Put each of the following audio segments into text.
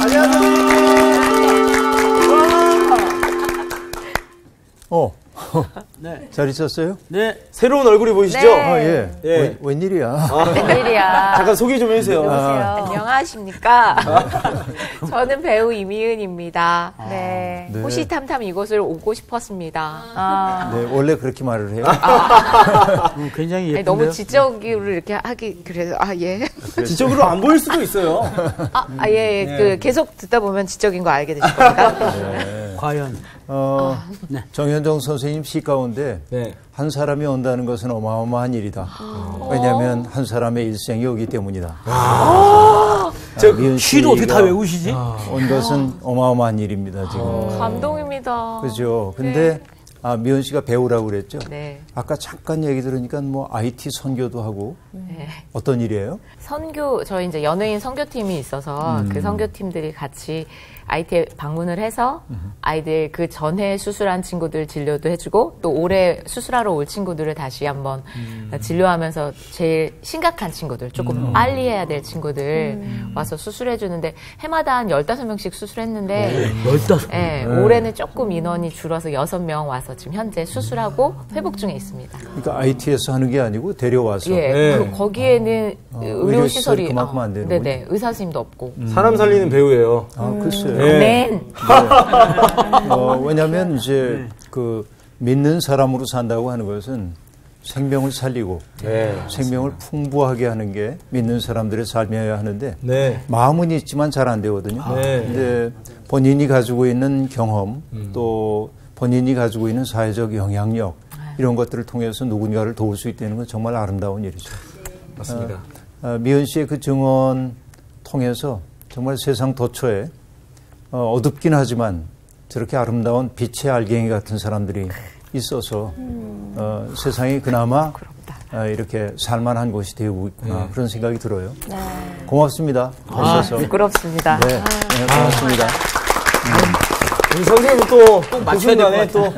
안녕하세요. 네. 잘 있었어요? 네. 새로운 얼굴이 보이시죠? 네. 아, 예. 예. 웬일이야? 웬일이야. 잠깐 소개 좀 해주세요. 안녕하십니까. 저는 배우 이미은입니다. 네. 네. 호시탐탐 이곳을 오고 싶었습니다. 네, 원래 그렇게 말을 해요. 굉장히 아니, 예쁜데요. 너무 지적으로 이렇게 하기, 그래서, 예. 지적으로 안 보일 수도 있어요. 예. 네. 그, 계속 듣다 보면 지적인 거 알게 되실 겁니다. 네. 과연. 네. 정현정 선생님 시 가운데 네. 한 사람이 온다는 것은 어마어마한 일이다. 왜냐하면 한 사람의 일생이 오기 때문이다. 미은 시를 어떻게 다 씨가 외우시지? 온 것은 어마어마한 일입니다, 지금. 감동입니다. 그죠? 근데, 미은 씨가 배우라고 그랬죠? 네. 아까 잠깐 얘기 들으니까 뭐 IT 선교도 하고 네. 어떤 일이에요? 저희 이제 연예인 선교팀이 있어서 그 선교팀들이 같이 IT에 방문을 해서 아이들 그 전에 수술한 친구들 진료도 해주고 또 올해 수술하러 올 친구들을 다시 한번 진료하면서 제일 심각한 친구들, 조금 빨리 해야 될 친구들 와서 수술해주는데 해마다 한 15명씩 수술했는데 15. 네, 올해는 조금 인원이 줄어서 6명 와서 지금 현재 수술하고 회복 중에 있습니다. 그러니까 IT에서 하는 게 아니고 데려와서. 예, 네. 거기에는 의료시설이 그만큼 안 되는군요. 네네, 의사 선생님도 없고. 사람 살리는 배우예요. 글쎄요. 네. 맨. 왜냐하면 이제 그 믿는 사람으로 산다고 하는 것은 생명을 살리고 네. 생명을 풍부하게 하는 게 믿는 사람들의 삶이어야 하는데 네. 마음은 있지만 잘 안 되거든요. 네. 근데 본인이 가지고 있는 경험 또 본인이 가지고 있는 사회적 영향력 이런 것들을 통해서 누군가를 도울 수 있다는 건 정말 아름다운 일이죠. 맞습니다. 미은 씨의 그 증언 통해서 정말 세상 도처에 어둡긴 하지만 저렇게 아름다운 빛의 알갱이 같은 사람들이 있어서 세상이 그나마 이렇게 살만한 곳이 되고 있구나 그런 생각이 들어요. 네. 고맙습니다. 부끄럽습니다. 네, 고맙습니다. 우리 선생님은 또 그 순간에 또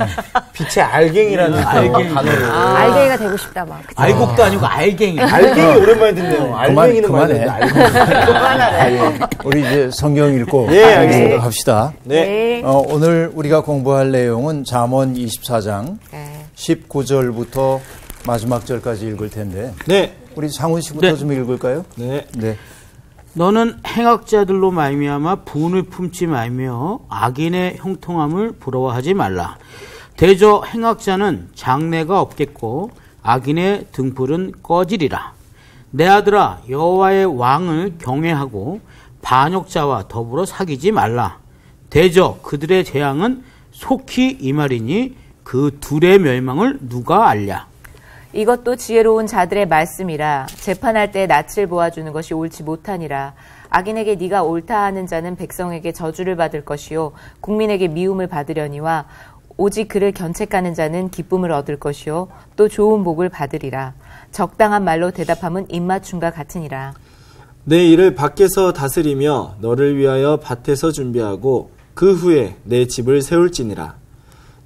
빛의 알갱이라는 단어를. 알갱이가 되고 싶다 막. 그쵸? 알곡도 아니고 알갱이. 알갱이 오랜만에 듣네요. 알갱이는 그만해. 알갱이. 우리 이제 성경 읽고 예, 알겠습니다. 합시다. 네. 오늘 우리가 공부할 내용은 잠언 24장 19절부터 마지막 절까지 읽을 텐데 네. 우리 상훈 씨부터 좀 읽을까요? 네. 네. 너는 행악자들로 말미암아 분을 품지 말며 악인의 형통함을 부러워하지 말라. 대저 행악자는 장래가 없겠고 악인의 등불은 꺼지리라. 내 아들아, 여호와의 왕을 경외하고 반역자와 더불어 사귀지 말라. 대저 그들의 재앙은 속히 임하리니 그 둘의 멸망을 누가 알랴. 이것도 지혜로운 자들의 말씀이라. 재판할 때 낯을 보아주는 것이 옳지 못하니라. 악인에게 네가 옳다 하는 자는 백성에게 저주를 받을 것이요 국민에게 미움을 받으려니와 오직 그를 견책하는 자는 기쁨을 얻을 것이요 또 좋은 복을 받으리라. 적당한 말로 대답함은 입맞춤과 같으니라. 내 일을 밖에서 다스리며 너를 위하여 밭에서 준비하고 그 후에 내 집을 세울지니라.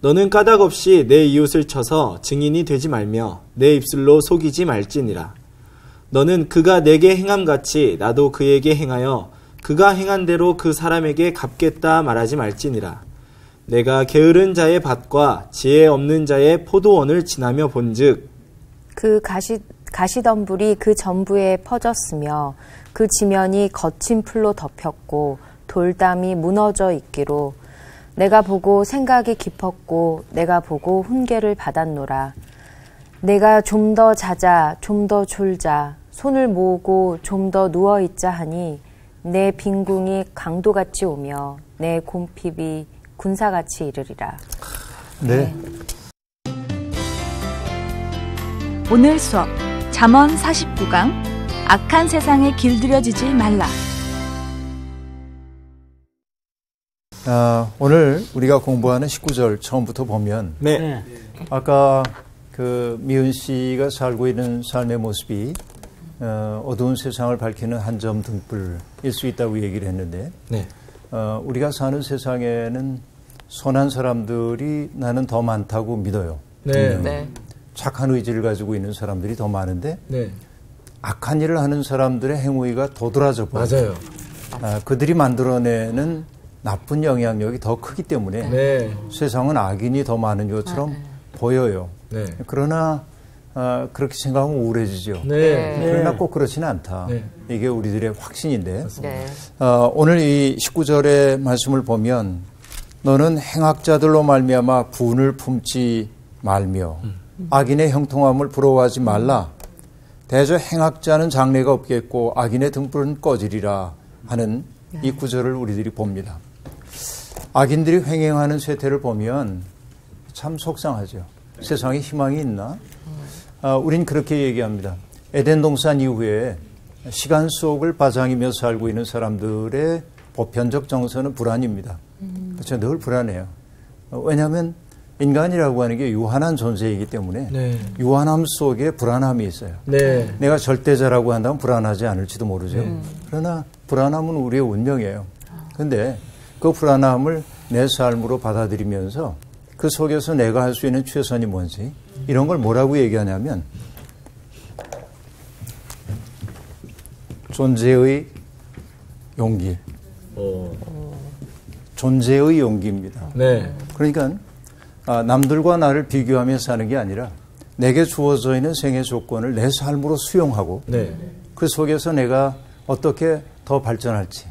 너는 까닭 없이 내 이웃을 쳐서 증인이 되지 말며 내 입술로 속이지 말지니라. 너는 그가 내게 행함같이 나도 그에게 행하여 그가 행한 대로 그 사람에게 갚겠다 말하지 말지니라. 내가 게으른 자의 밭과 지혜 없는 자의 포도원을 지나며 본즉 그 가시덤불이 그 전부에 퍼졌으며 그 지면이 거친 풀로 덮였고 돌담이 무너져 있기로 내가 보고 생각이 깊었고 내가 보고 훈계를 받았노라. 내가 좀 더 자자 좀 더 졸자 손을 모으고 좀 더 누워있자 하니 내 빈궁이 강도같이 오며 내 곰핍이 군사같이 이르리라. 네. 오늘 수업 잠언 49강 악한 세상에 길들여지지 말라. 오늘 우리가 공부하는 19절 처음부터 보면 네. 아까 그 미은 씨가 살고 있는 삶의 모습이 어두운 세상을 밝히는 한 점 등불일 수 있다고 얘기를 했는데 네. 우리가 사는 세상에는 선한 사람들이 나는 더 많다고 믿어요. 네. 네. 착한 의지를 가지고 있는 사람들이 더 많은데 네. 악한 일을 하는 사람들의 행위가 도드라져 버려요. 맞아요. 그들이 만들어내는 나쁜 영향력이 더 크기 때문에 네. 세상은 악인이 더 많은 것처럼 보여요. 네. 그러나 그렇게 생각하면 우울해지죠. 네. 그러나 꼭 그렇지는 않다. 네. 이게 우리들의 확신인데 네. 오늘 이 19절의 말씀을 보면 너는 행악자들로 말미암아 분을 품지 말며 악인의 형통함을 부러워하지 말라. 대저 행악자는 장래가 없겠고 악인의 등불은 꺼지리라 하는 이 구절을 우리들이 봅니다. 악인들이 횡행하는 쇠퇴를 보면 참 속상하죠. 세상에 희망이 있나? 우린 그렇게 얘기합니다. 에덴 동산 이후에 시간 속을 바장이며 살고 있는 사람들의 보편적 정서는 불안입니다. 그렇죠. 늘 불안해요. 왜냐하면 인간이라고 하는 게 유한한 존재이기 때문에 네. 유한함 속에 불안함이 있어요. 네. 내가 절대자라고 한다면 불안하지 않을지도 모르죠. 그러나 불안함은 우리의 운명이에요. 그런데 그 불안함을 내 삶으로 받아들이면서 그 속에서 내가 할 수 있는 최선이 뭔지 이런 걸 뭐라고 얘기하냐면 존재의 용기. 존재의 용기입니다. 네. 그러니까 남들과 나를 비교하며 사는 게 아니라 내게 주어져 있는 생애 조건을 내 삶으로 수용하고 네. 그 속에서 내가 어떻게 더 발전할지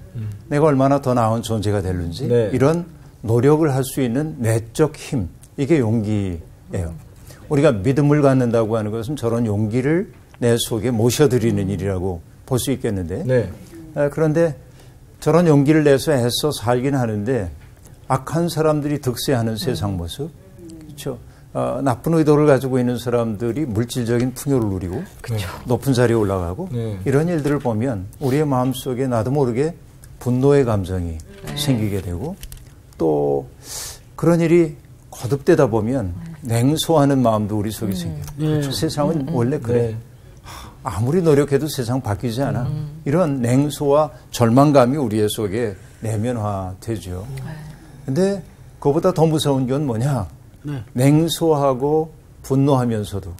내가 얼마나 더 나은 존재가 되는지 네. 이런 노력을 할 수 있는 내적 힘 이게 용기예요. 우리가 믿음을 갖는다고 하는 것은 저런 용기를 내 속에 모셔드리는 일이라고 볼 수 있겠는데 네. 그런데 저런 용기를 내서 애써 살긴 하는데 악한 사람들이 득세하는 세상 모습 그렇죠. 나쁜 의도를 가지고 있는 사람들이 물질적인 풍요를 누리고 높은 자리에 올라가고 이런 일들을 보면 우리의 마음속에 나도 모르게 분노의 감정이 생기게 되고 또 그런 일이 거듭되다 보면 냉소하는 마음도 우리 속에 생겨요. 그렇죠? 세상은 원래 그래. 아무리 노력해도 세상 바뀌지 않아. 이런 냉소와 절망감이 우리의 속에 내면화되죠. 근데 그보다 더 무서운 건 뭐냐? 냉소하고 분노하면서도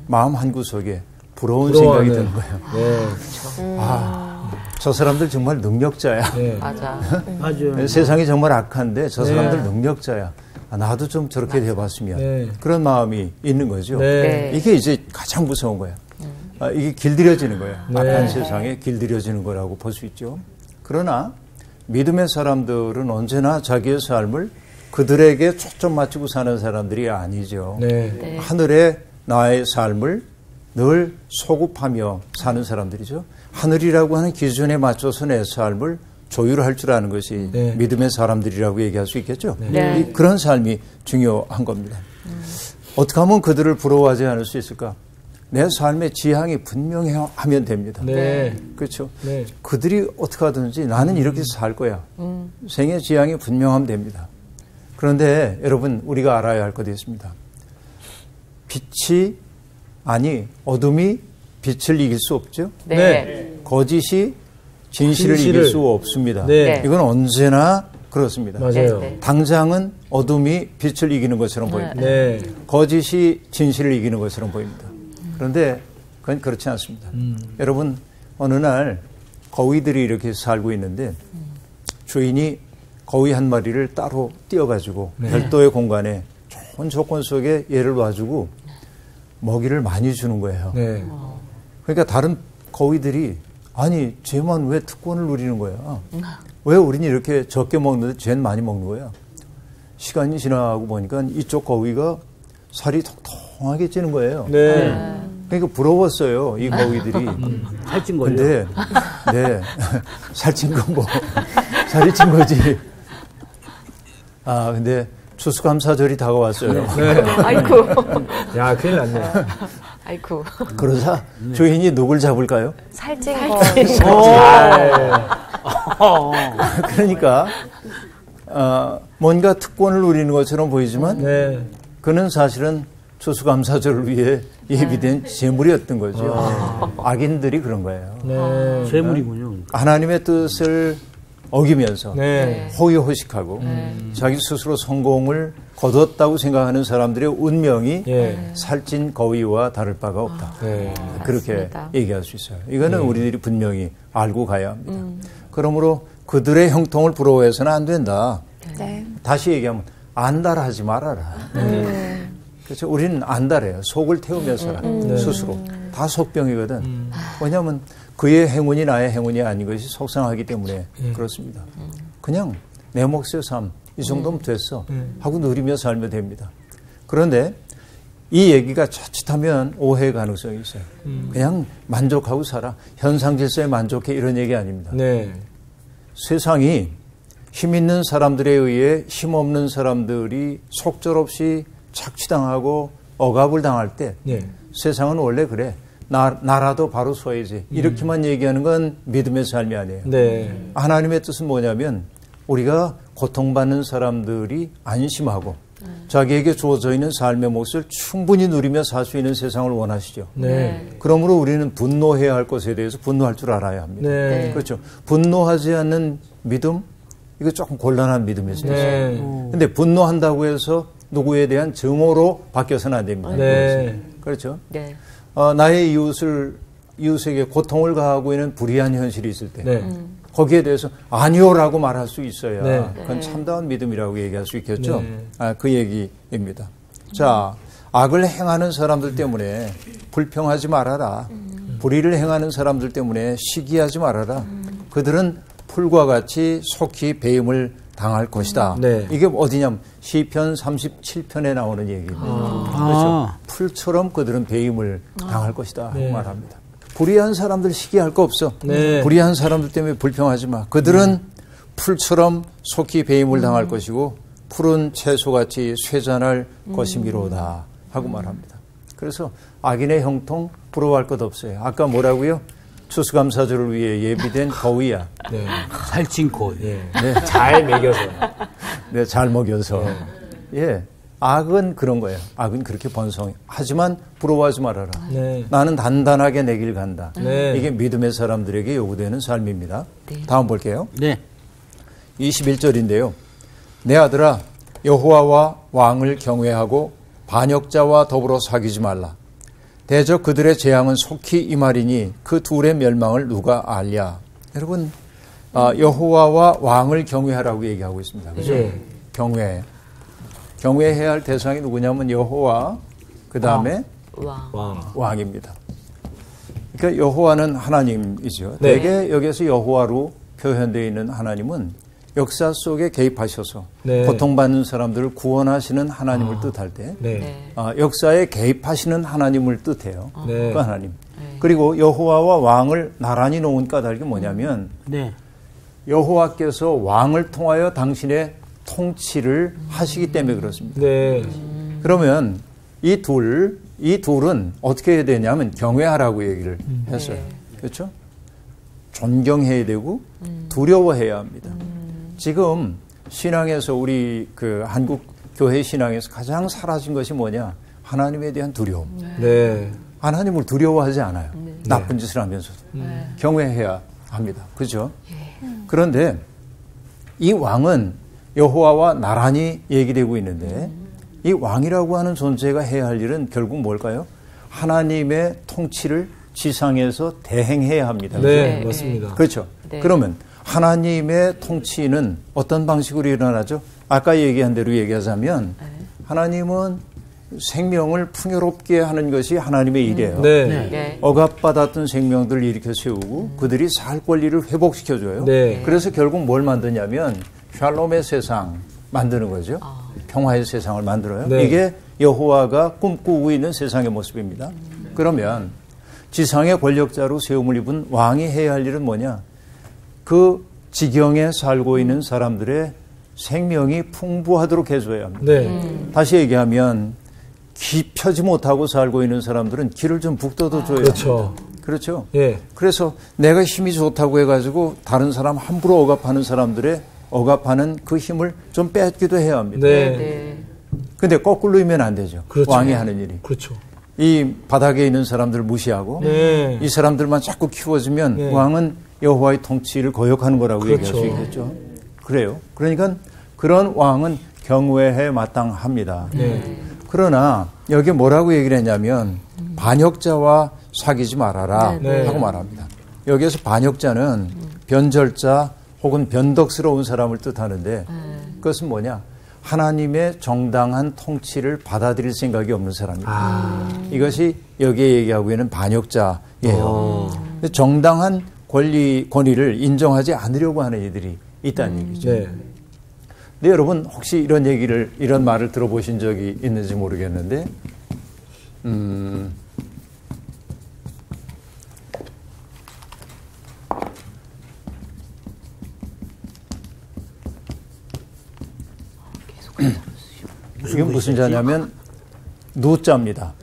마음 한구석에 부러운 생각이 드는 거예요. 저 사람들 정말 능력자야. 맞아. 맞아요. 세상이 정말 악한데 저 사람들 능력자야. 나도 좀 저렇게 돼봤으면 그런 마음이 있는 거죠. 이게 이제 가장 무서운 거야. 이게 길들여지는 거예요. 악한 세상에 길들여지는 거라고 볼 수 있죠. 그러나 믿음의 사람들은 언제나 자기의 삶을 그들에게 초점 맞추고 사는 사람들이 아니죠. 하늘의 나의 삶을 늘 소급하며 사는 사람들이죠. 하늘이라고 하는 기준에 맞춰서 내 삶을 조율할 줄 아는 것이 믿음의 사람들이라고 얘기할 수 있겠죠. 그런 삶이 중요한 겁니다. 어떻게 하면 그들을 부러워하지 않을 수 있을까? 내 삶의 지향이 분명하면 됩니다. 그렇죠. 그들이 어떻게 하든지 나는 이렇게 살 거야. 생의 지향이 분명하면 됩니다. 그런데 여러분 우리가 알아야 할 것이 있습니다. 어둠이 빛을 이길 수 없죠. 거짓이 진실을 이길 수 없습니다. 이건 언제나 그렇습니다. 맞아요. 당장은 어둠이 빛을 이기는 것처럼 보입니다. 거짓이 진실을 이기는 것처럼 보입니다. 그런데 그건 그렇지 않습니다. 여러분 어느 날 거위들이 이렇게 살고 있는데 주인이 거위 한 마리를 따로 띄어가지고 별도의 공간에 좋은 조건 속에 얘를 놔주고 먹이를 많이 주는 거예요. 그러니까 다른 거위들이 아니 쟤만 왜 특권을 누리는 거야? 왜 우리는 이렇게 적게 먹는데 쟤는 많이 먹는 거야? 시간이 지나고 보니까 이쪽 거위가 살이 통통하게 찌는 거예요. 그러니까 부러웠어요, 이 거위들이. 살찐 걸요? 근데, 살찐 건 뭐, 살이 찐 거지. 근데 추수감사절이 다가왔어요. 아이고. 야, 큰일 났네. 아이고. 그러자 주인이 누굴 잡을까요? 살찐 거. 그러니까, 뭔가 특권을 누리는 것처럼 보이지만, 그는 사실은 추수감사절을 위해 예비된 재물이었던 거죠. 악인들이 그런 거예요. 재물이군요. 하나님의 뜻을 어기면서 호의호식하고 자기 스스로 성공을 거뒀다고 생각하는 사람들의 운명이 예. 살찐 거위와 다를 바가 없다. 네. 그렇게 맞습니다. 얘기할 수 있어요. 이거는 우리들이 분명히 알고 가야 합니다. 그러므로 그들의 형통을 부러워해서는 안 된다. 네. 다시 얘기하면 안달하지 말아라. 그렇죠. 우리는 안달해요. 속을 태우며 살아. 스스로. 다 속병이거든. 왜냐하면 그의 행운이 나의 행운이 아닌 것이 속상하기 때문에 그렇습니다. 그냥 내 몫의 삶, 이 정도면 됐어 하고 누리며 살면 됩니다. 그런데 이 얘기가 자칫하면 오해의 가능성이 있어요. 그냥 만족하고 살아. 현상 질서에 만족해 이런 얘기 아닙니다. 네. 세상이 힘 있는 사람들에 의해 힘 없는 사람들이 속절없이 착취당하고 억압을 당할 때 네. 세상은 원래 그래. 나라도 바로 서야지. 이렇게만 얘기하는 건 믿음의 삶이 아니에요. 네. 하나님의 뜻은 뭐냐면 우리가 고통받는 사람들이 안심하고 자기에게 주어져 있는 삶의 몫을 충분히 누리며 살 수 있는 세상을 원하시죠. 네. 그러므로 우리는 분노해야 할 것에 대해서 분노할 줄 알아야 합니다. 네. 그렇죠. 분노하지 않는 믿음, 이거 조금 곤란한 믿음일 수 있어요. 네. 근데 분노한다고 해서 누구에 대한 증오로 바뀌어서는 안 됩니다. 네. 그렇죠. 네. 나의 이웃에게 고통을 가하고 있는 불의한 현실이 있을 때 네. 거기에 대해서 아니오라고 말할 수 있어야 네. 그건 참다운 믿음이라고 얘기할 수 있겠죠. 네. 그 얘기입니다. 자, 악을 행하는 사람들 때문에 불평하지 말아라. 불의를 행하는 사람들 때문에 시기하지 말아라. 그들은 풀과 같이 속히 배임을 당할 것이다. 네. 이게 어디냐면 시편 37편에 나오는 얘기입니다. 그렇죠. 풀처럼 그들은 배임을 당할 것이다 하고 네. 말합니다. 불의한 사람들 시기할 거 없어. 네. 불의한 사람들 때문에 불평하지 마. 그들은 풀처럼 속히 배임을 당할 것이고 푸른 채소같이 쇠잔할 것이미로다 하고 말합니다. 그래서 악인의 형통 부러워할 것 없어요. 아까 뭐라고요? 추수감사절을 위해 예비된 거위야. 네. 살찐 거. 네. 잘 먹여서. 네, 잘 먹여서. 예. 악은 그런 거예요. 악은 그렇게 번성해. 하지만 부러워하지 말아라. 네. 나는 단단하게 내 길 간다. 네. 이게 믿음의 사람들에게 요구되는 삶입니다. 네. 다음 볼게요. 네. 21절인데요. 내 아들아 여호와와 왕을 경외하고 반역자와 더불어 사귀지 말라. 대적 그들의 재앙은 속히 임하리니 그 둘의 멸망을 누가 알랴. 여러분 여호와와 왕을 경외하라고 얘기하고 있습니다. 그죠? 네. 경외해야 할 대상이 누구냐면 여호와 그 다음에 왕. 왕입니다. 그러니까 여호와는 하나님이죠. 네. 대개 여기서 여호와로 표현되어 있는 하나님은 역사 속에 개입하셔서 네. 고통받는 사람들을 구원하시는 하나님을 뜻할 때 네. 네. 역사에 개입하시는 하나님을 뜻해요. 네. 그 하나님. 그리고 여호와와 왕을 나란히 놓은 까닭이 뭐냐면 네. 여호와께서 왕을 통하여 당신의 통치를 하시기 때문에 그렇습니다. 네. 그러면 이 둘은 어떻게 해야 되냐면 경외하라고 얘기를 했어요. 그렇죠? 존경해야 되고 두려워해야 합니다. 지금 신앙에서 우리 그 한국 교회 신앙에서 가장 사라진 것이 뭐냐? 하나님에 대한 두려움. 네. 하나님을 두려워하지 않아요. 나쁜 짓을 하면서도. 경외해야 합니다. 그렇죠? 그런데 이 왕은 여호와와 나란히 얘기되고 있는데 이 왕이라고 하는 존재가 해야 할 일은 결국 뭘까요? 하나님의 통치를 지상에서 대행해야 합니다. 네. 네. 맞습니다. 그렇죠. 네. 그러면 하나님의 통치는 어떤 방식으로 일어나죠? 아까 얘기한 대로 얘기하자면 하나님은 생명을 풍요롭게 하는 것이 하나님의 일이에요. 네. 네. 억압받았던 생명들을 일으켜 세우고 그들이 살 권리를 회복시켜줘요. 네. 그래서 결국 뭘 만드냐면 샬롬의 세상 만드는 거죠. 평화의 세상을 만들어요. 네. 이게 여호와가 꿈꾸고 있는 세상의 모습입니다. 그러면 지상의 권력자로 세움을 입은 왕이 해야 할 일은 뭐냐? 그 지경에 살고 있는 사람들의 생명이 풍부하도록 해줘야 합니다. 네. 다시 얘기하면 기 펴지 못하고 살고 있는 사람들은 길을 좀 북돋아 줘야 그렇죠. 합니다. 그렇죠. 예. 그래서 내가 힘이 좋다고 해가지고 다른 사람 함부로 억압하는 사람들의 억압하는 그 힘을 좀 뺏기도 해야 합니다. 네. 네. 근데 거꾸로이면 안 되죠. 그렇죠. 왕이 하는 일이. 그렇죠. 이 바닥에 있는 사람들을 무시하고 네. 이 사람들만 자꾸 키워주면 네. 왕은 여호와의 통치를 거역하는 거라고 그렇죠. 얘기할 수 있겠죠. 그래요. 그러니까 그런 왕은 경외해 마땅합니다. 그러나 여기 뭐라고 얘기를 했냐면 반역자와 사귀지 말아라 하고 말합니다. 여기에서 반역자는 변절자 혹은 변덕스러운 사람을 뜻하는데 그것은 뭐냐? 하나님의 정당한 통치를 받아들일 생각이 없는 사람입니다. 이것이 여기에 얘기하고 있는 반역자예요. 정당한 권위를 인정하지 않으려고 하는 이들이 있다는 얘기죠. 근데 여러분 혹시 이런 말을 들어보신 적이 있는지 모르겠는데, 이건 무슨 자냐면 누자입니다.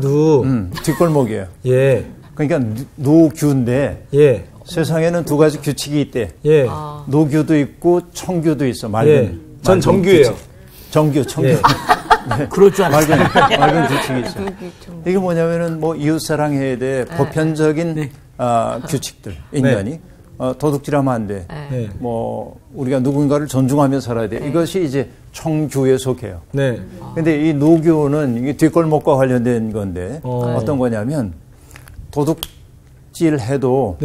누. 뒷골목이에요. 예. 그러니까 누규인데 예. 세상에는 두 가지 규칙이 있대. 예. 노규도 있고 청규도 있어. 맑은. 전 정규예요. 규칙. 정규, 청규. 예. 네. 그럴 줄 알았어요. 맑은 규칙이 있어. 이게 뭐냐면은 뭐 이웃 사랑해야 돼. 보편적인 규칙들. 인간이 도둑질하면 안 돼. 뭐 우리가 누군가를 존중하며 살아야 돼. 이것이 이제 청규에 속해요. 네. 근데 이 노규는 이게 뒷골목과 관련된 건데 어떤 거냐면 도둑질을 해도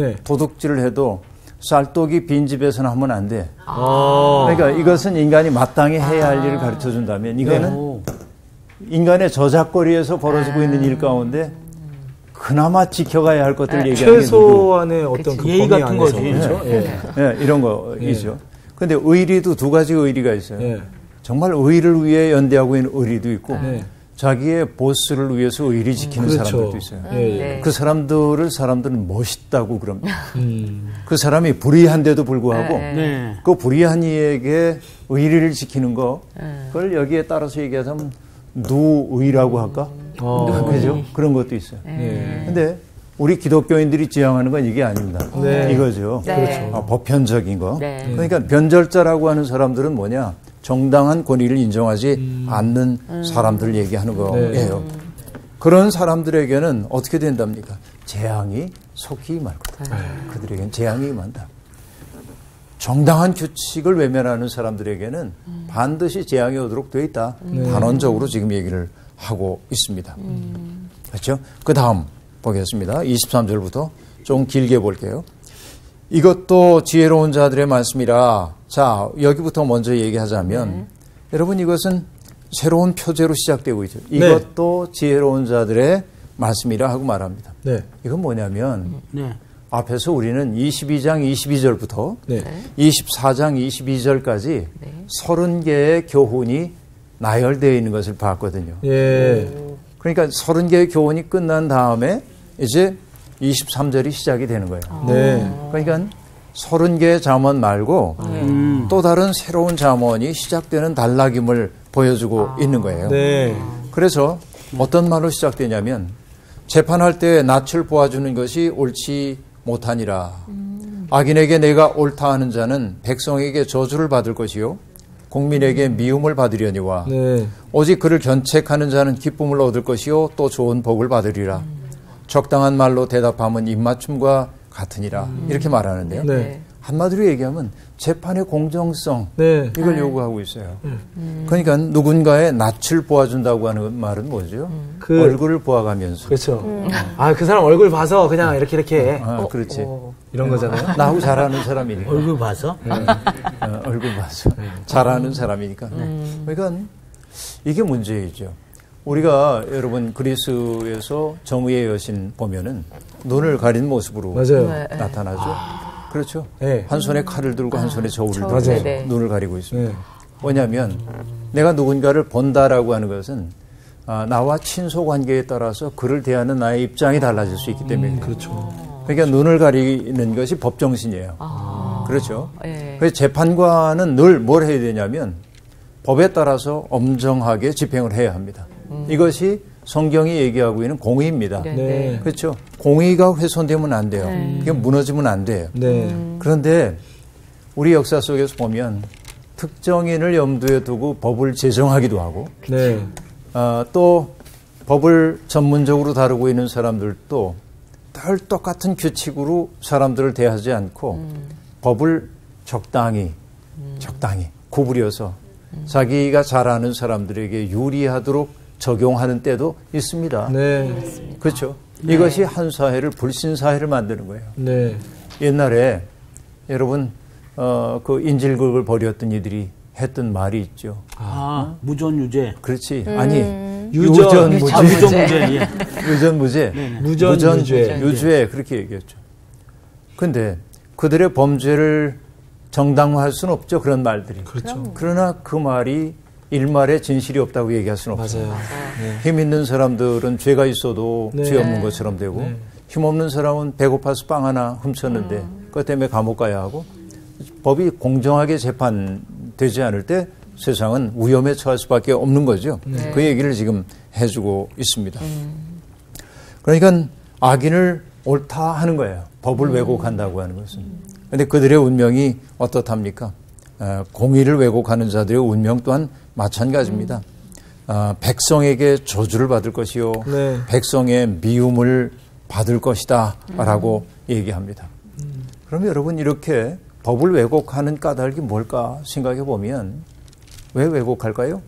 쌀독이 빈집에서는 하면 안 돼. 그러니까 이것은 인간이 마땅히 해야 할 일을 가르쳐 준다면 이거는 인간의 저작거리에서 벌어지고 있는 일 가운데 그나마 지켜가야 할 것들을 얘기하는 게 최소한의 어떤 그 예의 범위 같은 안에서. 거지. 그렇죠? 예, 이런 거이죠. 근데 의리도 두 가지 의리가 있어요. 정말 의리를 위해 연대하고 있는 의리도 있고 자기의 보스를 위해서 의리 지키는 사람들도 있어요. 그 사람들은 멋있다고 그럽니다. 그 사람이 불의한데도 불구하고 그 불의한 이에게 의리를 지키는 거 그걸 여기에 따라서 얘기하자면 누의라고 할까? 그죠? 그런 것도 있어요. 근데 우리 기독교인들이 지향하는 건 이게 아닙니다. 이거죠. 그렇죠. 보편적인 거. 그러니까 변절자라고 하는 사람들은 뭐냐? 정당한 권위를 인정하지 않는 사람들을 얘기하는 거예요. 그런 사람들에게는 어떻게 된답니까? 재앙이 속히 임할 거다. 그들에게는 재앙이 임한다. 정당한 규칙을 외면하는 사람들에게는 반드시 재앙이 오도록 되어 있다. 단언적으로 지금 얘기를 하고 있습니다. 그렇죠? 그 다음 보겠습니다. 23절부터 좀 길게 볼게요. 이것도 지혜로운 자들의 말씀이라. 자, 여기부터 먼저 얘기하자면 여러분 이것은 새로운 표제로 시작되고 있죠. 이것도 지혜로운 자들의 말씀이라 하고 말합니다. 이건 뭐냐면 앞에서 우리는 22장 22절부터 24장 22절까지 30개의 교훈이 나열되어 있는 것을 봤거든요. 그러니까 30개의 교훈이 끝난 다음에 이제 23절이 시작이 되는 거예요. 그러니까 30개의 잠언 말고 또 다른 새로운 잠언이 시작되는 단락임을 보여주고 있는 거예요. 그래서 어떤 말로 시작되냐면 재판할 때 낯을 보아주는 것이 옳지 못하니라. 악인에게 내가 옳다 하는 자는 백성에게 저주를 받을 것이요 국민에게 미움을 받으려니와 오직 그를 견책하는 자는 기쁨을 얻을 것이요 또 좋은 복을 받으리라. 적당한 말로 대답하면 입맞춤과 같으니라. 이렇게 말하는데요. 한마디로 얘기하면 재판의 공정성 이걸 요구하고 있어요. 그러니까 누군가의 낯을 보아준다고 하는 말은 뭐죠? 얼굴을 보아가면서. 그렇죠. 그 사람 얼굴 봐서 그냥 이렇게 그렇지. 이런 거잖아요. 나하고 잘하는 사람이니까. 얼굴 봐서? 얼굴 봐서. 잘하는 사람이니까. 그러니까 이게 문제이죠. 우리가 여러분 그리스에서 정의의 여신 보면은 눈을 가린 모습으로 나타나죠. 그렇죠. 한 손에 칼을 들고 한 손에 저울을 들고 눈을 가리고 있습니다. 뭐냐면 내가 누군가를 본다라고 하는 것은 나와 친소 관계에 따라서 그를 대하는 나의 입장이 달라질 수 있기 때문에 그렇죠. 그러니까 눈을 가리는 것이 법정신이에요. 그렇죠. 그래서 재판관은 늘 뭘 해야 되냐면 법에 따라서 엄정하게 집행을 해야 합니다. 이것이 성경이 얘기하고 있는 공의입니다. 그렇죠. 공의가 훼손되면 안 돼요. 그게 무너지면 안 돼요. 그런데 우리 역사 속에서 보면 특정인을 염두에 두고 법을 제정하기도 하고 또 법을 전문적으로 다루고 있는 사람들도 늘 똑같은 규칙으로 사람들을 대하지 않고 법을 적당히 구부려서 자기가 잘 아는 사람들에게 유리하도록 적용하는 때도 있습니다. 네. 그렇죠. 이것이 한 사회를 불신사회를 만드는 거예요. 네. 옛날에 여러분 그 인질극을 벌였던 이들이 했던 말이 있죠. 무전유죄. 그렇지. 아니 유전무죄. 유전무죄. 유전무죄. 무전유죄. 유죄 그렇게 얘기했죠. 근데 그들의 범죄를 정당화할 수는 없죠. 그런 말들이. 그렇죠. 그러나 그 말이 일말에 진실이 없다고 얘기할 수는 없어요. 맞아요. 네. 힘 있는 사람들은 죄가 있어도 네. 죄 없는 것처럼 되고 네. 힘 없는 사람은 배고파서 빵 하나 훔쳤는데 그것 때문에 감옥 가야 하고 법이 공정하게 재판되지 않을 때 세상은 위험에 처할 수밖에 없는 거죠. 네. 그 얘기를 지금 해주고 있습니다. 그러니까 악인을 옳다 하는 거예요. 법을 왜곡한다고 하는 것은. 그런데 그들의 운명이 어떻답니까? 공의를 왜곡하는 자들의 운명 또한 마찬가지입니다. 백성에게 저주를 받을 것이요. 네. 백성의 미움을 받을 것이다 라고 얘기합니다. 그럼 여러분 이렇게 법을 왜곡하는 까닭이 뭘까 생각해 보면 왜 왜곡할까요?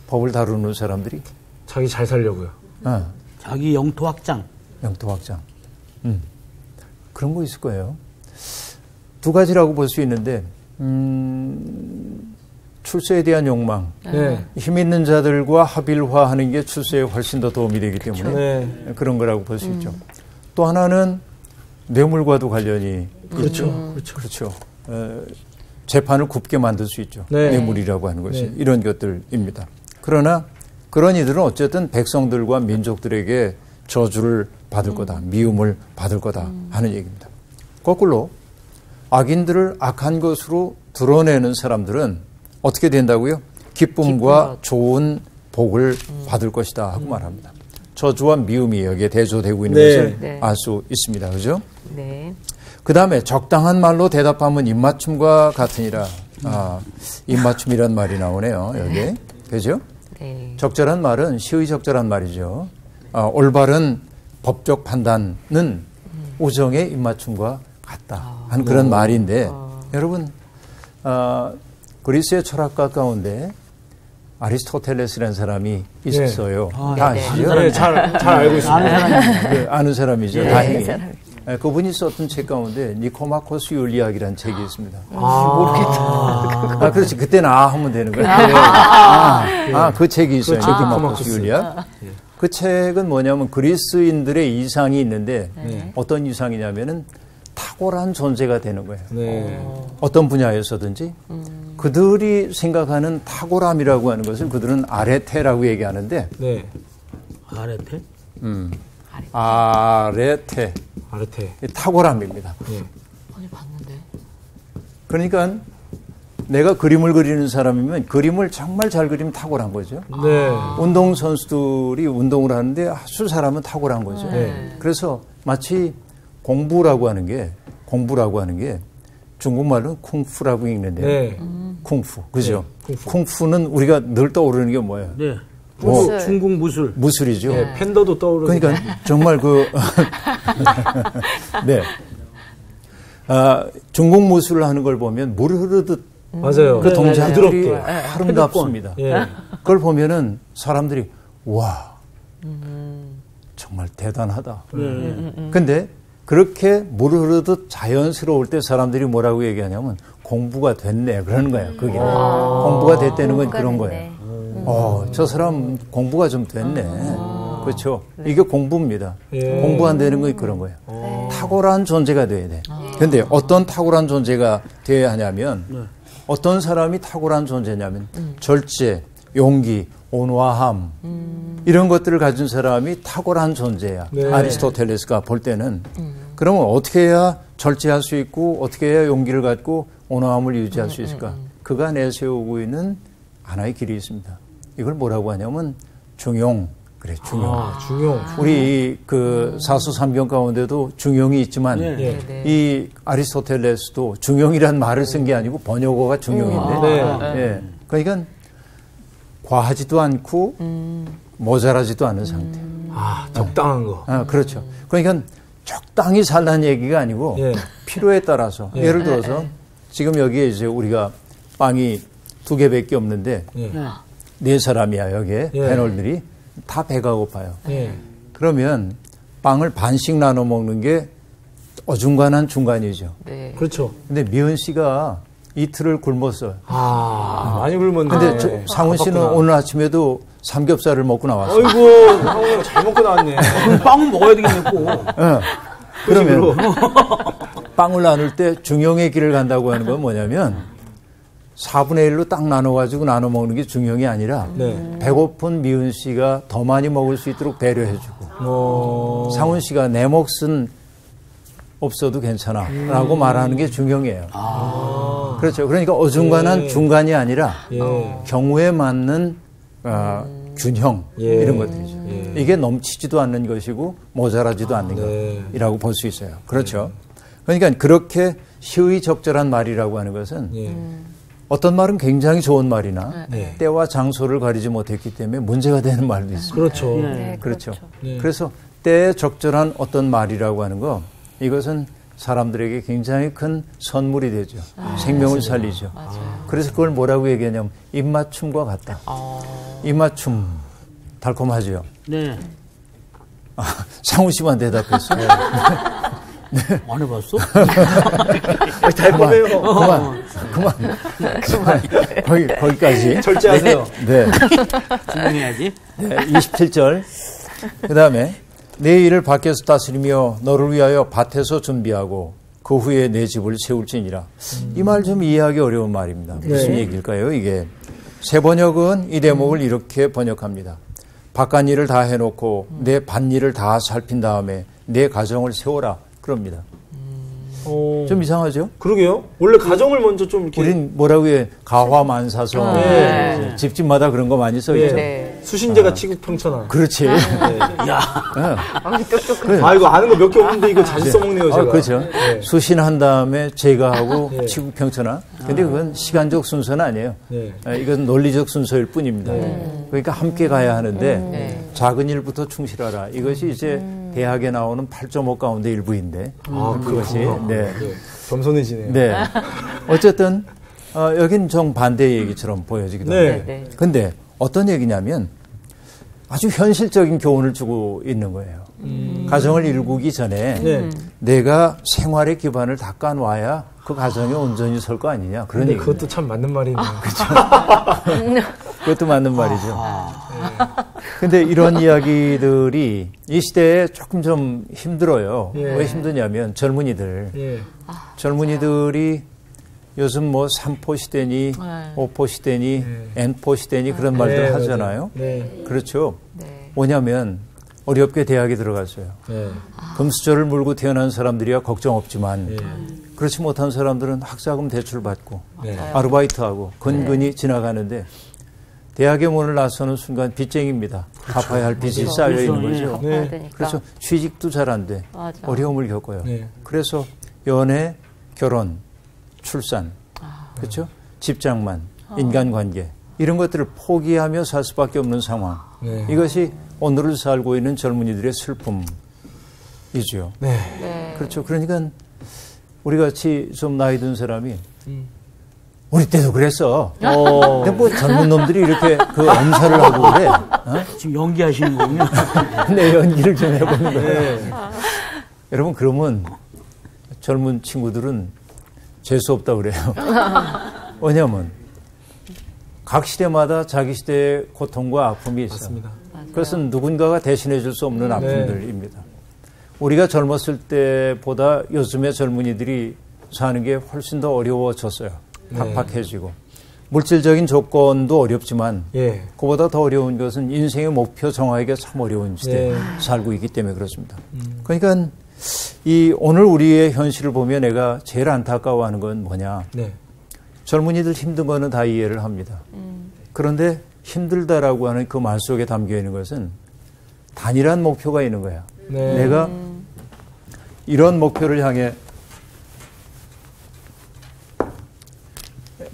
법을 다루는 사람들이 자기 잘 살려고요. 자기 영토 확장. 영토 확장. 그런 거 있을 거예요. 두 가지라고 볼 수 있는데 출세에 대한 욕망. 네. 힘 있는 자들과 합일화하는 게 출세에 훨씬 더 도움이 되기 때문에 네. 그런 거라고 볼 수 있죠. 또 하나는 뇌물과도 관련이 그렇죠. 있죠. 그렇죠. 재판을 굽게 만들 수 있죠. 네. 뇌물이라고 하는 것이 네. 이런 것들입니다. 그러나 그런 이들은 어쨌든 백성들과 민족들에게 저주를 받을 거다. 미움을 받을 거다 하는 얘기입니다. 거꾸로 악인들을 악한 것으로 드러내는 사람들은 어떻게 된다고요? 기쁨과 좋은 복을 받을 것이다 하고 말합니다. 저주와 미움이 여기에 대조되고 있는 네. 것을 네. 알 수 있습니다. 그죠? 네. 그 다음에 적당한 말로 대답하면 입맞춤과 같으니라. 입맞춤이란 말이 나오네요. 여기. 그죠? 네. 적절한 말은 시의적절한 말이죠. 올바른 법적 판단은 우정의 입맞춤과 같다 하는 그런 말인데 여러분 그리스의 철학가 가운데 아리스토텔레스라는 사람이 있었어요. 다 네. 아시죠? 네, 잘 알고 있습니다. 아는 사람이죠. 네. 다행히. 사람이. 그분이 썼던 책 가운데 니코마코스 윤리학이라는 책이 있습니다. 모르겠다. 그렇지. 그때는 하면 되는 거예요. 그 책이 있어요. 그렇죠. 니코마코스 윤리학. 그 책은 뭐냐면 그리스인들의 이상이 있는데 어떤 이상이냐면은 탁월한 존재가 되는 거예요. 네. 어떤 분야에서든지 그들이 생각하는 탁월함이라고 하는 것을 그들은 아레테라고 얘기하는데 네. 아레테? 아레테 아르테. 탁월함입니다. 네. 많이 봤는데. 그러니까 내가 그림을 그리는 사람이면 그림을 정말 잘 그리면 탁월한 거죠. 네. 운동 선수들이 운동을 하는데 아주 잘하면 탁월한 거죠. 네. 그래서 마치 공부라고 하는 게 중국말로는 쿵푸라고 읽는데 네. 쿵푸 그죠? 네, 쿵푸. 쿵푸는 우리가 늘 떠오르는 게 뭐예요? 네. 무술. 중국 무술. 무술이죠. 네. 팬더도 떠오르는. 그러니까 정말 네. 중국 무술을 하는 걸 보면 물 흐르듯 맞아요. 그 동작들이 부드럽게. 아름답습니다. 예. 그걸 보면은 사람들이 와 정말 대단하다. 근데 그렇게 물 흐르듯 자연스러울 때 사람들이 뭐라고 얘기하냐면 공부가 됐네 그러는 거예요. 그게 공부가 됐다는 건 그런 거예요. 저 사람 공부가 좀 됐네. 그렇죠. 이게 공부입니다. 예. 공부한다는 건 그런 거예요. 탁월한 존재가 돼야 돼. 근데 어떤 탁월한 존재가 돼야 하냐면 어떤 사람이 탁월한 존재냐면 절제, 용기, 온화함 이런 것들을 가진 사람이 탁월한 존재야. 네. 아리스토텔레스가 볼 때는 그러면 어떻게 해야 절제할 수 있고 어떻게 해야 용기를 갖고 온화함을 유지할 수 있을까? 그가 내세우고 있는 하나의 길이 있습니다. 이걸 뭐라고 하냐면 중용. 그래, 중용. 중용. 우리 그 사수삼경 가운데도 중용이 있지만 네. 이 아리스토텔레스도 중용이란 말을 쓴 게 아니고 번역어가 중용인데 예. 그러니까 과하지도 않고 모자라지도 않은 상태. 적당한 거. 그렇죠. 그러니까 적당히 살라는 얘기가 아니고 예. 필요에 따라서 예를 들어서 지금 여기에 이제 우리가 빵이 두 개밖에 없는데 예. 네 사람이야 여기에 예. 패널들이 다 배가 고파요. 예. 그러면 빵을 반씩 나눠 먹는 게 어중간한 중간이죠. 네. 그렇죠. 근데 미은 씨가 이틀을 굶었어요. 많이 굶었는데. 근데 상훈 씨는 아팠구나. 오늘 아침에도 삼겹살을 먹고 나왔어요. 어이구, 상훈이가 잘 먹고 나왔네. 그럼 빵은 먹어야 되겠네, 꼭. 예. 그러면 빵을 나눌 때 중용의 길을 간다고 하는 건 뭐냐면 4분의 1로 딱 나눠가지고 나눠 먹는 게 중용이 아니라 네. 배고픈 미은 씨가 더 많이 먹을 수 있도록 배려해주고 상훈 씨가 내 몫은 없어도 괜찮아 라고 말하는 게 중용이에요. 그렇죠. 그러니까 어중간한 예. 중간이 아니라 예. 경우에 맞는 균형 예. 이런 것들이죠. 예. 이게 넘치지도 않는 것이고 모자라지도 않는 네. 것이라고 볼 수 있어요. 그렇죠. 그러니까 그렇게 시의적절한 말이라고 하는 것은 예. 어떤 말은 굉장히 좋은 말이나 네. 때와 장소를 가리지 못했기 때문에 문제가 되는 말도 있습니다. 그렇죠. 네. 그렇죠. 네. 그래서 때에 적절한 어떤 말이라고 하는 거 이것은 사람들에게 굉장히 큰 선물이 되죠. 생명을 살리죠. 그래서 그걸 뭐라고 얘기하냐면 입맞춤과 같다. 입맞춤 달콤하죠. 네. 상훈 씨만 대답했어요. 안 해봤어? 달콤해요. 그만. 거기까지. 절제하세요. 네. 진행해야지. 네, 27절. 그 다음에 내 일을 밖에서 다스리며 너를 위하여 밭에서 준비하고 그 후에 내 집을 세울지니라. 이 말 좀 이해하기 어려운 말입니다. 무슨 얘기일까요? 이게 새 번역은 이 대목을 이렇게 번역합니다. 바깥 일을 다 해놓고 내 밭일을 다 살핀 다음에 내 가정을 세워라. 그럽니다. 좀 이상하죠? 그러게요. 원래 가정을 먼저 좀 이렇게. 우린 뭐라고 해? 가화만사서 네. 집집마다 그런 거 많이 써있죠. 네. 수신제가 치국평천하. 그렇지. 네. 그래. 이거 아는 거 몇 개 없는데 이거 자주 써먹네요, 제가. 그렇죠. 네. 수신한 다음에 제거하고 네. 치국평천하. 근데 그건 시간적 순서는 아니에요. 네. 이건 논리적 순서일 뿐입니다. 그러니까 함께 가야 하는데 작은 일부터 충실하라. 이것이 이제 대학에 나오는 8.5 가운데 일부인데 그것이 네. 겸손해지네요. 네. 어쨌든 여긴 정반대의 얘기처럼 보여지기도 네. 합니다. 근데 어떤 얘기냐면 아주 현실적인 교훈을 주고 있는 거예요. 가정을 일구기 전에 네. 내가 생활의 기반을 다 까놔야 그 가정이 온전히 설 거 아니냐. 그런 근데 얘기. 그것도 참 맞는 말이네요. 그것도 맞는 말이죠. 근데 이런 이야기들이 이 시대에 조금 좀 힘들어요. 예. 왜 힘드냐면 젊은이들. 예. 젊은이들이 요즘 뭐 3포 시대니 5포 시대니 N포 시대니 그런 말들 네, 하잖아요. 네. 그렇죠. 뭐냐면 어렵게 대학에 들어갔어요. 네. 금수저를 물고 태어난 사람들이야 걱정 없지만 예. 그렇지 못한 사람들은 학자금 대출 받고 네. 아르바이트하고 근근히 지나가는데 대학의 문을 나서는 순간 빚쟁입니다. 갚아야 할 빚이 쌓여 있는 거죠. 네. 그래서 취직도 잘 안 돼. 어려움을 겪어요. 네. 그래서 연애, 결혼, 출산, 그렇죠? 직장만, 인간관계 이런 것들을 포기하며 살 수밖에 없는 상황. 네. 이것이 오늘을 살고 있는 젊은이들의 슬픔이죠. 네. 그렇죠. 그러니까 우리 같이 좀 나이 든 사람이 우리 때도 그랬어. 근데 뭐 젊은 놈들이 이렇게 그 엄살을 하고 그래. 지금 연기하시는 거군요. 내 연기를 좀 해보는 거예요. 네. 여러분 그러면 젊은 친구들은 재수 없다 그래요. 왜냐하면 각 시대마다 자기 시대의 고통과 아픔이 있어요. 맞습니다. 그것은 누군가가 대신해 줄 수 없는 아픔들입니다. 우리가 젊었을 때보다 요즘의 젊은이들이 사는 게 훨씬 더 어려워졌어요. 팍팍해지고. 물질적인 조건도 어렵지만 예. 그보다 더 어려운 것은 인생의 목표 정하기가 참 어려운 시대에 살고 있기 때문에 그렇습니다. 그러니까 이 오늘 우리의 현실을 보면 내가 제일 안타까워하는 건 뭐냐. 네. 젊은이들 힘든 거는 다 이해를 합니다. 그런데 힘들다라고 하는 그 말 속에 담겨 있는 것은 단일한 목표가 있는 거야. 네. 내가 이런 목표를 향해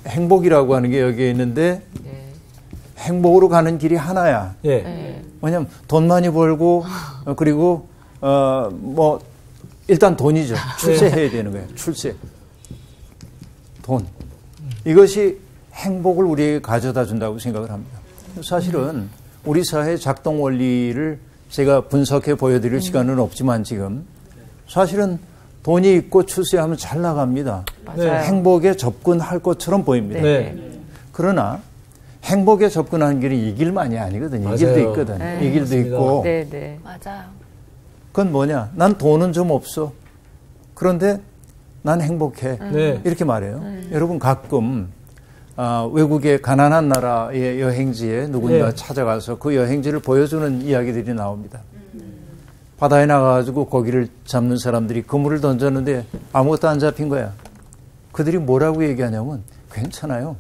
행복이라고 하는 게 여기에 있는데 행복으로 가는 길이 하나야. 예. 왜냐하면 돈 많이 벌고 그리고 뭐 일단 돈이죠. 출세해야 되는 거예요. 출세. 돈. 이것이 행복을 우리에게 가져다 준다고 생각을 합니다. 사실은 우리 사회의 작동 원리를 제가 분석해 보여드릴 시간은 없지만 지금 사실은 돈이 있고 출세하면 잘 나갑니다. 맞아요. 행복에 접근할 것처럼 보입니다. 네. 그러나 행복에 접근하는 길이 이 길만이 아니거든요. 이 길도 맞아요. 있거든. 네. 이 길도 맞습니다. 있고. 네, 네. 맞아요. 그건 뭐냐? 난 돈은 좀 없어. 그런데 난 행복해. 네. 이렇게 말해요. 여러분 가끔 외국의 가난한 나라의 여행지에 누군가 네. 찾아가서 그 여행지를 보여주는 이야기들이 나옵니다. 바다에 나가가지고 고기를 잡는 사람들이 그물을 던졌는데 아무것도 안 잡힌 거야. 그들이 뭐라고 얘기하냐면 괜찮아요.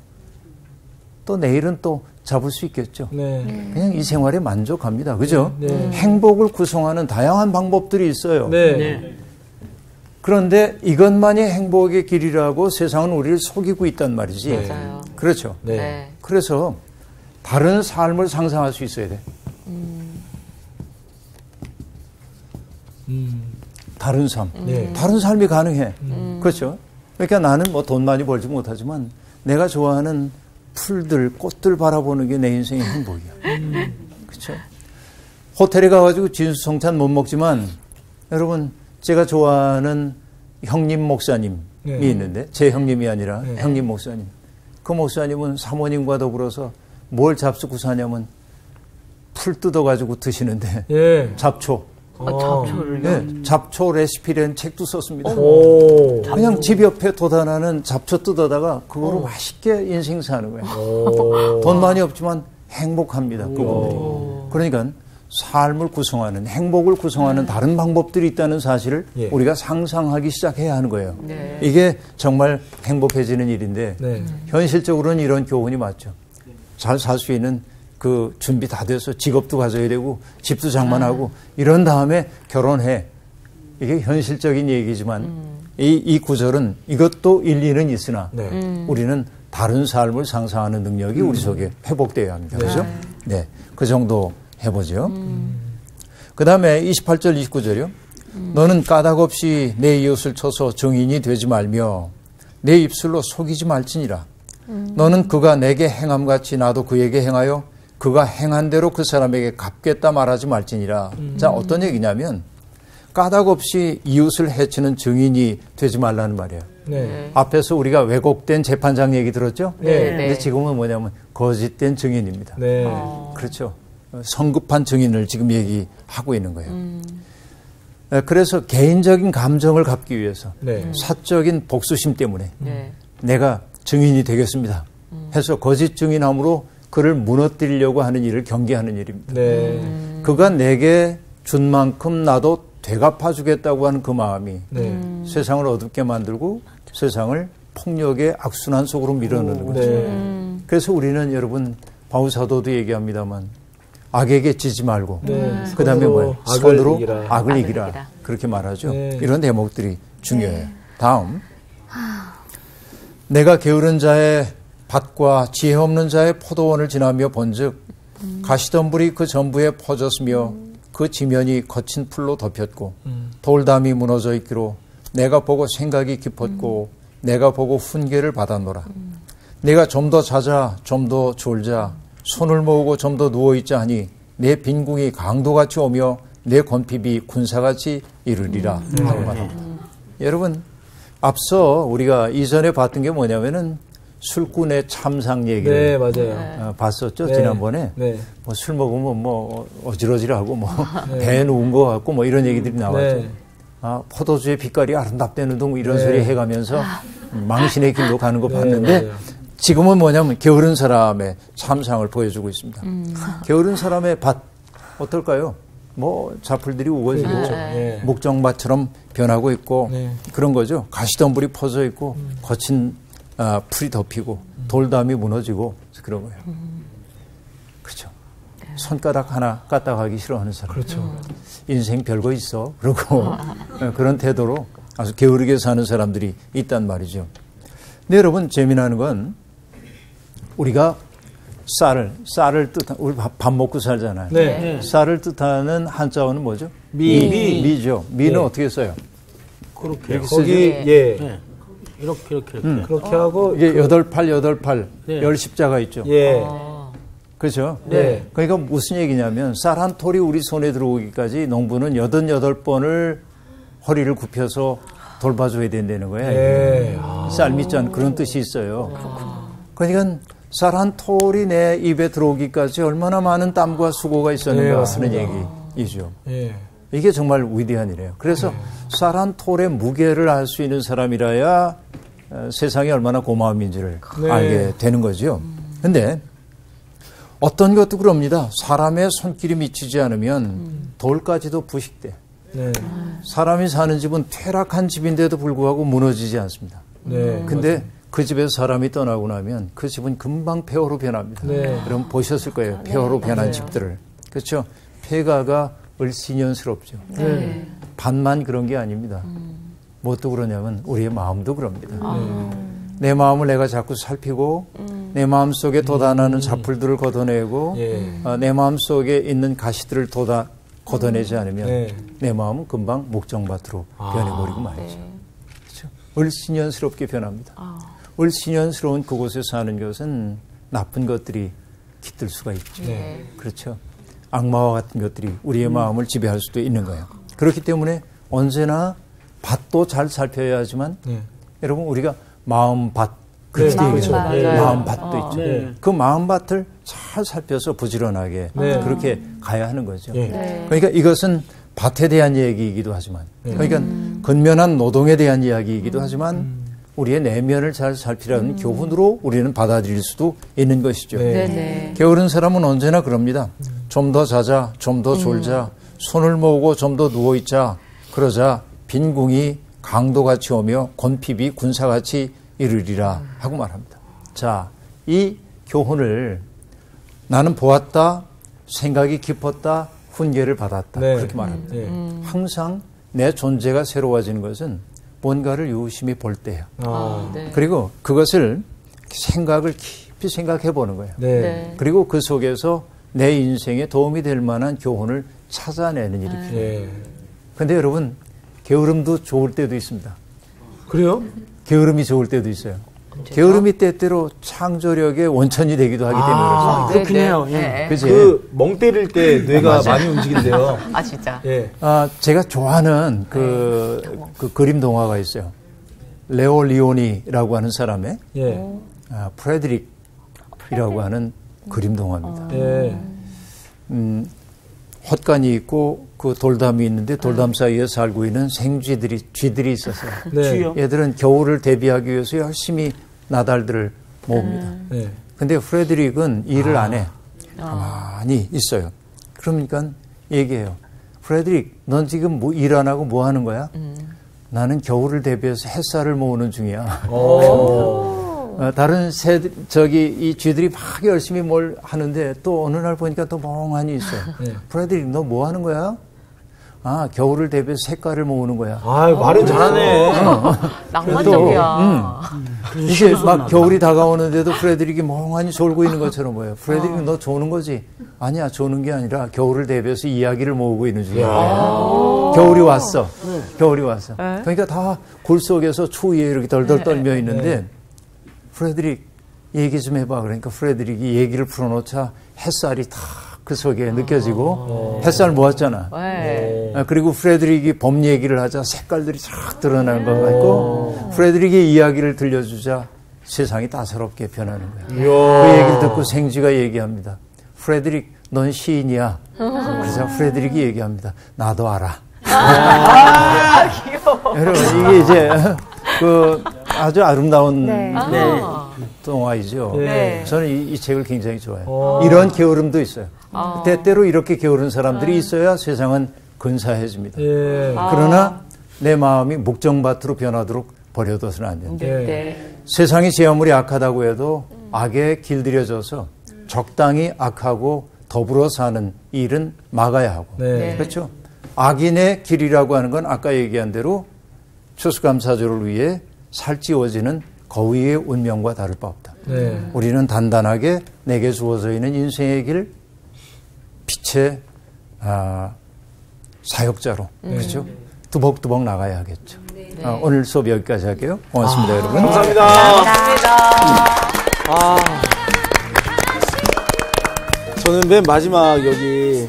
또 내일은 또 잡을 수 있겠죠. 네. 그냥 이 생활에 만족합니다. 그죠? 네. 행복을 구성하는 다양한 방법들이 있어요. 네. 네. 그런데 이것만이 행복의 길이라고 세상은 우리를 속이고 있단 말이지. 맞아요. 그렇죠. 네. 네. 그래서 다른 삶을 상상할 수 있어야 돼. 다른 삶. 네. 다른 삶이 가능해. 그렇죠. 그러니까 나는 뭐 돈 많이 벌지 못하지만 내가 좋아하는 풀들, 꽃들 바라보는 게 내 인생의 행복이야. 그렇죠. 호텔에 가가지고 진수성찬 못 먹지만 여러분 제가 좋아하는 형님 목사님이 네. 있는데 제 형님이 아니라 네. 형님 목사님. 그 목사님은 사모님과 더불어서 뭘 잡수고 사냐면 풀 뜯어가지고 드시는데 예. 잡초. 잡초를요? 네, 잡초 레시피라는 책도 썼습니다. 오. 그냥 집 옆에 돋아나는 잡초 뜯어다가 그거로 맛있게 인생 사는 거예요. 오. 돈 많이 없지만 행복합니다. 그분들이. 그러니까 삶을 구성하는 행복을 구성하는 다른 방법들이 있다는 사실을 예. 우리가 상상하기 시작해야 하는 거예요. 네. 이게 정말 행복해지는 일인데 네. 현실적으로는 이런 교훈이 맞죠. 잘 살 수 있는 그 준비 다 돼서 직업도 가져야 되고 집도 장만하고 이런 다음에 결혼해. 이게 현실적인 얘기지만 이 구절은 이것도 일리는 있으나 네. 우리는 다른 삶을 상상하는 능력이 우리 속에 회복되어야 합니다. 그렇죠? 네. 그 정도 해보죠. 그 다음에 28절, 29절이요. 너는 까닭 없이 내 이웃을 쳐서 증인이 되지 말며 내 입술로 속이지 말지니라. 너는 그가 내게 행함같이 나도 그에게 행하여 그가 행한 대로 그 사람에게 갚겠다 말하지 말지니라. 자, 어떤 얘기냐면 까닭 없이 이웃을 해치는 증인이 되지 말라는 말이에요. 네. 앞에서 우리가 왜곡된 재판장 얘기 들었죠? 네. 근데 지금은 뭐냐면 거짓된 증인입니다. 네. 그렇죠. 성급한 증인을 지금 얘기하고 있는 거예요. 그래서 개인적인 감정을 갚기 위해서 네. 사적인 복수심 때문에 네. 내가 증인이 되겠습니다 해서 거짓 증인함으로 그를 무너뜨리려고 하는 일을 경계하는 일입니다. 네. 그가 내게 준 만큼 나도 되갚아 주겠다고 하는 그 마음이 네. 세상을 어둡게 만들고 세상을 폭력의 악순환 속으로 밀어넣는 거죠. 네. 그래서 우리는 여러분 바울 사도도 얘기합니다만 악에게 지지 말고 네. 그다음에 뭐예요? 악을 손으로 이기라. 악을 이기라. 이기라. 그렇게 말하죠. 네. 이런 대목들이 중요해요. 다음. 내가 게으른 자의 밭과 지혜 없는 자의 포도원을 지나며 본즉 가시덤불이 그 전부에 퍼졌으며 그 지면이 거친 풀로 덮였고 돌담이 무너져 있기로 내가 보고 생각이 깊었고 내가 보고 훈계를 받았노라. 내가 좀 더 자자 좀 더 졸자 손을 모으고 좀 더 누워있자 하니 내 빈궁이 강도같이 오며 내 권핍이 군사같이 이르리라 하고 말합니다. 여러분 앞서 우리가 이전에 봤던 게 뭐냐면은 술꾼의 참상 얘기를 네, 맞아요. 봤었죠. 네. 지난번에 네. 뭐 술 먹으면 뭐 어지러지하고 뭐 배에 누운 것 같고 뭐 이런 얘기들이 나왔죠. 네. 아, 포도주의 빛깔이 아름답다는 등 이런 네. 소리 해가면서 망신의 길로 가는 거 네, 봤는데 맞아요. 지금은 뭐냐면 게으른 사람의 참상을 보여주고 있습니다. 게으른 사람의 밭 어떨까요? 뭐 자풀들이 우거지고 네. 목정밭처럼 변하고 있고 네. 그런 거죠. 가시덤불이 퍼져 있고 거친 풀이 덮이고 돌담이 무너지고 그런 거예요. 그렇죠. 손가락 하나 까딱하기 싫어하는 사람. 그렇죠. 인생 별거 있어. 그러고 그런 태도로 아주 게으르게 사는 사람들이 있단 말이죠. 근데 여러분 재미나는 건 우리가 쌀을 뜻한 우리 밥 먹고 살잖아요. 네. 쌀을 뜻하는 한자어는 뭐죠? 미. 미죠. 미는 네. 어떻게 써요? 그렇게. 이렇게 거기 쓰죠? 예. 네. 이렇게. 그렇게 하고 이게 8팔, 네. 10십자가 있죠. 예. 그렇죠? 네. 그러니까 무슨 얘기냐면 쌀 한 톨이 우리 손에 들어오기까지 농부는 88번을 허리를 굽혀서 돌봐줘야 된다는 거예요. 예. 쌀밑잔 그런 뜻이 있어요. 그러니까 쌀 한 톨이 내 입에 들어오기까지 얼마나 많은 땀과 수고가 있었는가 하는 얘기이죠. 예. 이게 정말 위대한 일이에요. 그래서 쌀 한 톨의 무게를 알 수 있는 사람이라야 세상이 얼마나 고마움인지를 네. 알게 되는 거죠. 근데 어떤 것도 그럽니다. 사람의 손길이 미치지 않으면 돌까지도 부식돼. 네. 사람이 사는 집은 퇴락한 집인데도 불구하고 무너지지 않습니다. 네. 근데 그 집에서 사람이 떠나고 나면 그 집은 금방 폐허로 변합니다. 네. 여러분 보셨을 거예요. 폐허로 변한 집들을. 그렇죠? 폐가가 을씨년스럽죠. 네. 반만 그런 게 아닙니다. 뭣도 그러냐면 우리의 마음도 그럽니다. 내 마음을 내가 자꾸 살피고 내 마음 속에 돋아나는 잡풀들을 걷어내고 내 마음 속에 있는 가시들을 걷어내지 않으면 네. 내 마음은 금방 목정밭으로 변해버리고 말이죠. 그렇죠? 을씨년스럽게 변합니다. 을씨년스러운 그곳에 사는 것은 나쁜 것들이 깃들 수가 있죠. 그렇죠. 악마와 같은 것들이 우리의 마음을 지배할 수도 있는 거예요. 그렇기 때문에 언제나 밭도 잘 살펴야 하지만 여러분 우리가 마음밭 그렇게 얘기하죠. 마음밭도 있죠. 네. 그 마음밭을 잘 살펴서 부지런하게 그렇게 가야 하는 거죠. 그러니까 이것은 밭에 대한 얘기이기도 하지만 그러니까 근면한 노동에 대한 이야기이기도 하지만 우리의 내면을 잘 살피라는 교훈으로 우리는 받아들일 수도 있는 것이죠. 게으른 사람은 언제나 그럽니다. 좀 더 자자, 좀 더 졸자, 손을 모으고 좀 더 누워있자. 그러자 빈궁이 강도같이 오며 곤핍이 군사같이 이르리라 하고 말합니다. 자, 이 교훈을 나는 보았다, 생각이 깊었다, 훈계를 받았다. 그렇게 말합니다. 항상 내 존재가 새로워지는 것은 뭔가를 유심히 볼 때예요. 그리고 그것을 생각을 깊이 생각해 보는 거예요. 그리고 그 속에서 내 인생에 도움이 될 만한 교훈을 찾아내는 일이 필요해요. 그런데 여러분 게으름도 좋을 때도 있습니다. 그래요? 게으름이 좋을 때도 있어요. 게으름이 때때로 창조력의 원천이 되기도 하기 때문에 그렇습니다. 그렇긴 해요. 예. 그치? 멍 때릴 때 뇌가 많이 움직인대요. 진짜. 예. 제가 좋아하는 그 그림 동화가 있어요. 레오 리오니라고 하는 사람의 프레드릭이라고 하는 그림 동화입니다. 헛간이 있고 그 돌담이 있는데 돌담 사이에 살고 있는 쥐들이 있었어요. 얘들은 겨울을 대비하기 위해서 열심히 나달들을 모읍니다. 근데 프레드릭은 일을 안 해. 가만히 있어요. 그러니까 얘기해요. 프레드릭, 넌 지금 뭐 일 안 하고 뭐 하는 거야? 나는 겨울을 대비해서 햇살을 모으는 중이야. 다른 이 쥐들이 막 열심히 뭘 하는데 또 어느 날 보니까 또 멍하니 있어요. 프레드릭, 너 뭐 하는 거야? 겨울을 대비해서 색깔을 모으는 거야. 말은 잘하네. 낭만적이야. 이게 막 겨울이 다가오는데도 프레드릭이 멍하니 졸고 있는 것처럼 보여요. 프레드릭, 너 조는 거지? 아니야, 조는 게 아니라 겨울을 대비해서 이야기를 모으고 있는 중이야. 겨울이 왔어. 겨울이 왔어. 그러니까 다 굴 속에서 추위에 이렇게 덜덜 떨며 있는데 프레드릭 얘기 좀 해봐. 그러니까 프레드릭이 얘기를 풀어놓자 햇살이 다 그 속에 느껴지고 햇살 모았잖아. 그리고 프레드릭이 봄 얘기를 하자 색깔들이 쫙 드러나는 것 같고 프레드릭의 이야기를 들려주자 세상이 따사롭게 변하는 거야. 그 얘기를 듣고 생쥐가 얘기합니다. 프레드릭, 넌 시인이야. 그래서 프레드릭이 얘기합니다. 나도 알아. 귀여워. 여러분 이게 이제 아주 아름다운 동화이죠. 저는 이 책을 굉장히 좋아해요. 이런 게으름도 있어요. 때때로 이렇게 게으른 사람들이 있어야 세상은 근사해집니다. 그러나 내 마음이 목정밭으로 변하도록 버려둬서는 안 된다. 세상이 제 아무리 악하다고 해도 악에 길들여져서 적당히 악하고 더불어 사는 일은 막아야 하고 그렇죠? 악인의 길이라고 하는 건 아까 얘기한 대로 추수감사절을 위해 살찌워지는 거위의 운명과 다를 바 없다. 우리는 단단하게 내게 주어져 있는 인생의 길 빛의 사역자로 그렇죠? 두벅두벅 나가야 하겠죠. 오늘 수업 여기까지 할게요. 고맙습니다, 여러분. 감사합니다. 저는 맨 마지막 여기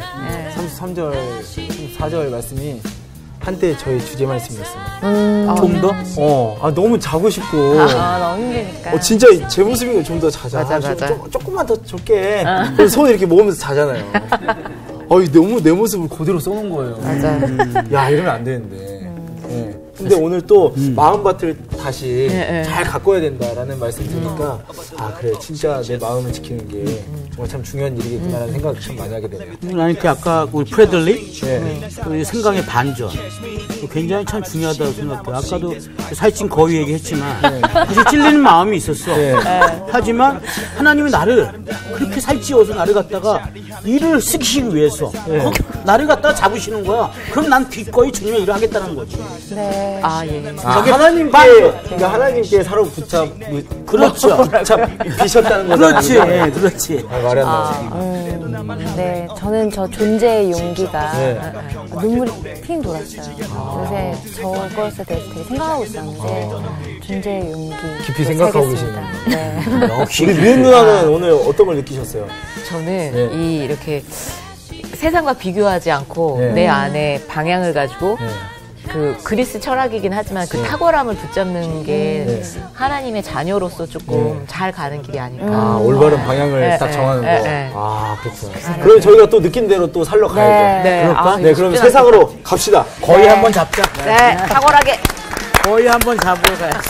33절, 34절 말씀이 한때 저희 주제 말씀이었어요. 좀 더? 너무 자고 싶고. 너무 힘드니까. 진짜 제 모습이면 좀 더 자자. 맞아. 조금만 더 좁게. 그래서 손을 이렇게 모으면서 자잖아요. 너무 내 모습을 그대로 써놓은 거예요. 맞아. 야, 이러면 안 되는데. 근데 오늘 또 마음밭을 다시 잘 가꿔야 된다라는 말씀 드리니까 그래, 진짜 내 마음을 지키는 게 정말 참 중요한 일이겠구나라는 생각을 참 많이 하게 되네요. 나는 이렇게 아까 우리 프레들리 그 생강의 반전 굉장히 참 중요하다고 생각해요. 아까도 살찐 거위 얘기했지만 사실 찔리는 마음이 있었어. 하지만 하나님이 나를 그렇게 살찌워서 나를 갖다가 일을 시키기 위해서 나를 갖다가 잡으시는 거야. 그럼 난 기꺼이 주님의 일을 하겠다는 거지. 네. 하나님께 사로 그렇죠. 비셨다는 거잖아요. 그렇지. 말이 안 나와요. 네, 저는 저 존재의 용기가 눈물이 핑 돌았어요. 요새 저것에 대해서 되게 생각하고 있었는데 존재의 용기 깊이 생각하고 계시네요. 네. 역시 우리 미은 누나는 오늘 어떤 걸 느끼셨어요? 저는 이렇게 세상과 비교하지 않고 내 안에 방향을 가지고 그 그리스 철학이긴 하지만 그 탁월함을 붙잡는 게 하나님의 자녀로서 조금 잘 가는 길이 아닐까. 올바른 방향을 딱 정하는 거. 네. 그렇구나. 그럼 저희가 또 느낀 대로 또 살러 가야죠. 네. 그럴까? 그럼 세상으로 갑시다. 거의 한번 잡자. 네, 탁월하게. 거의 한번 잡으러 가야지.